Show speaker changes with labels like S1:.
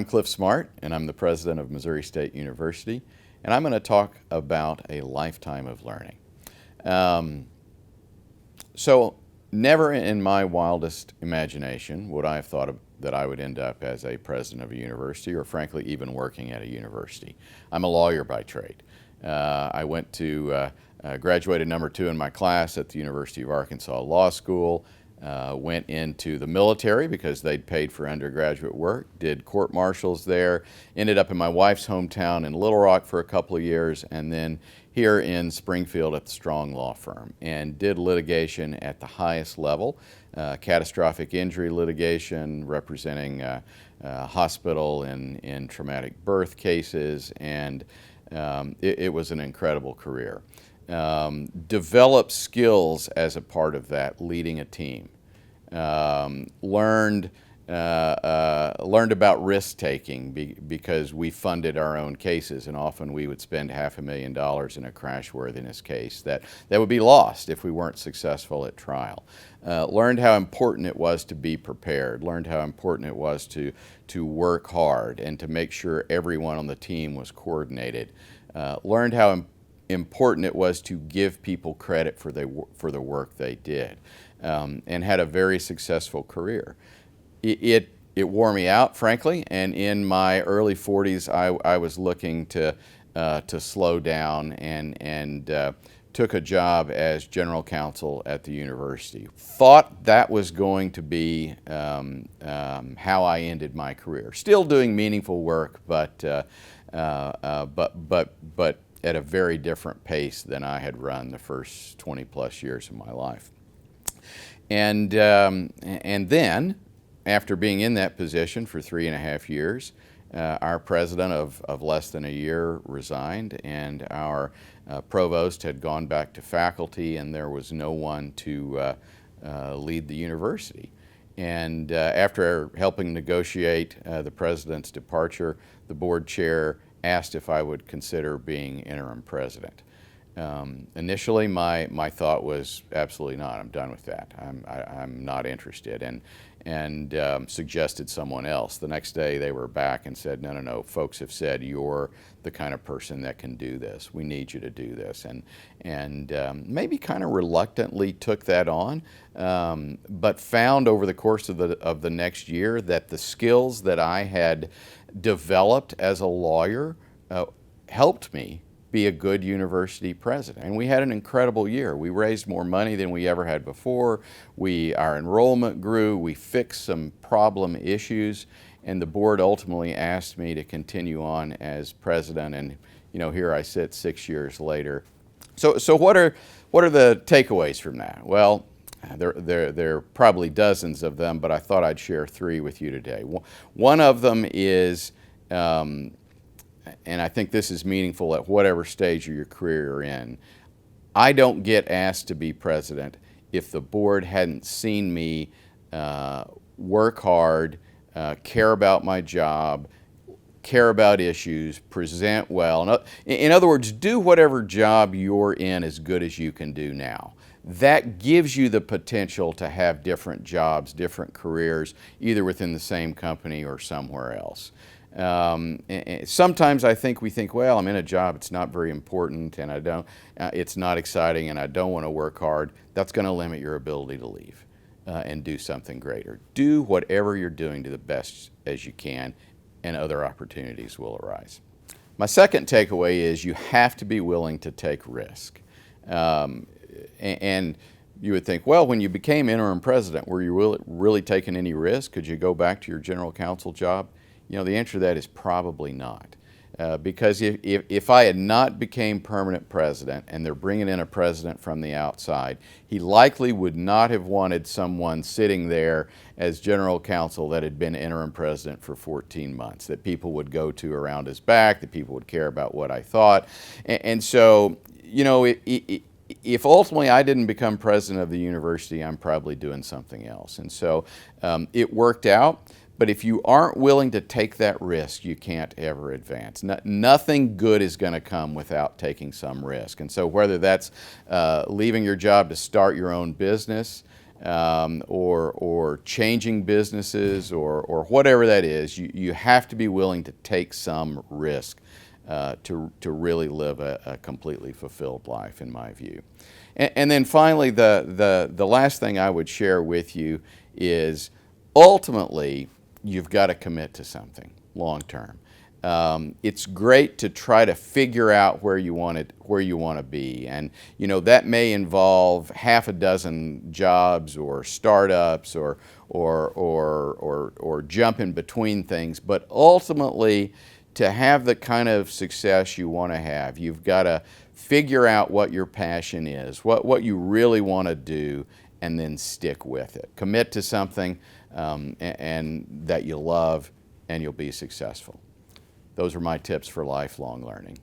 S1: I'm Clif Smart, and I'm the president of Missouri State University, and I'm going to talk about a lifetime of learning. So never in my wildest imagination would I have thought that I would end up as a president of a university, or frankly even working at a university. I'm a lawyer by trade. I went to graduated number 2 in my class at the University of Arkansas Law School. Went into the military because they'd paid for undergraduate work, did court martials there, ended up in my wife's hometown in Little Rock for a couple of years, and then here in Springfield at the Strong Law Firm, and did litigation at the highest level, catastrophic injury litigation representing hospital in traumatic birth cases, and it was an incredible career. Developed skills as a part of that, leading a team. Learned about risk taking because we funded our own cases, and often we would spend $500,000 in a crashworthiness case that would be lost if we weren't successful at trial. Learned how important it was to be prepared. Learned how important it was to work hard and to make sure everyone on the team was coordinated. Learned how important it was to give people credit for the work they did, and had a very successful career. It wore me out, frankly, and in my early 40s I was looking to slow down and took a job as general counsel at the university. Thought that was going to be how I ended my career. Still doing meaningful work, but at a very different pace than I had run the first 20 plus years of my life. And then, after being in that position for 3.5 years, our president of less than a year resigned, and our provost had gone back to faculty, and there was no one to lead the university. And after helping negotiate the president's departure, the board chair asked if I would consider being interim president. Initially, my thought was absolutely not. I'm done with that. I'm not interested, and suggested someone else. The next day, they were back and said, no, folks have said you're the kind of person that can do this. We need you to do this, and maybe kind of reluctantly took that on, but found over the course of the next year that the skills that I had developed as a lawyer helped me be a good university president. And we had an incredible year. We raised more money than we ever had before. Our enrollment grew. We fixed some problem issues, and the board ultimately asked me to continue on as president. And here I sit 6 years later. So what are the takeaways from that? Well, there are probably dozens of them, but I thought I'd share 3 with you today. One of them is, and I think this is meaningful at whatever stage of your career you're in, I don't get asked to be president if the board hadn't seen me work hard, care about my job, care about issues, present well. In other words, do whatever job you're in as good as you can do now. That gives you the potential to have different jobs, different careers, either within the same company or somewhere else. Sometimes I think we think, well, I'm in a job, it's not very important, and it's not exciting, and I don't want to work hard. That's going to limit your ability to leave and do something greater. Do whatever you're doing to the best as you can, and other opportunities will arise. My second takeaway is you have to be willing to take risk. And you would think, well, when you became interim president, were you really taking any risk? Could you go back to your general counsel job? The answer to that is probably not. Because if I had not became permanent president and they're bringing in a president from the outside, he likely would not have wanted someone sitting there as general counsel that had been interim president for 14 months, that people would go to around his back, that people would care about what I thought. And so, if ultimately I didn't become president of the university, I'm probably doing something else. And so it worked out. But if you aren't willing to take that risk, you can't ever advance. Nothing good is going to come without taking some risk. And so whether that's leaving your job to start your own business, or changing businesses or whatever that is, you have to be willing to take some risk to really live a completely fulfilled life, in my view. And then finally, the last thing I would share with you is ultimately you've got to commit to something long term. It's great to try to figure out where you want to be, and that may involve half a dozen jobs or startups or jumping between things. But ultimately, to have the kind of success you want to have, you've got to figure out what your passion is, what you really want to do, and then stick with it. Commit to something and that you love, and you'll be successful. Those are my tips for lifelong learning.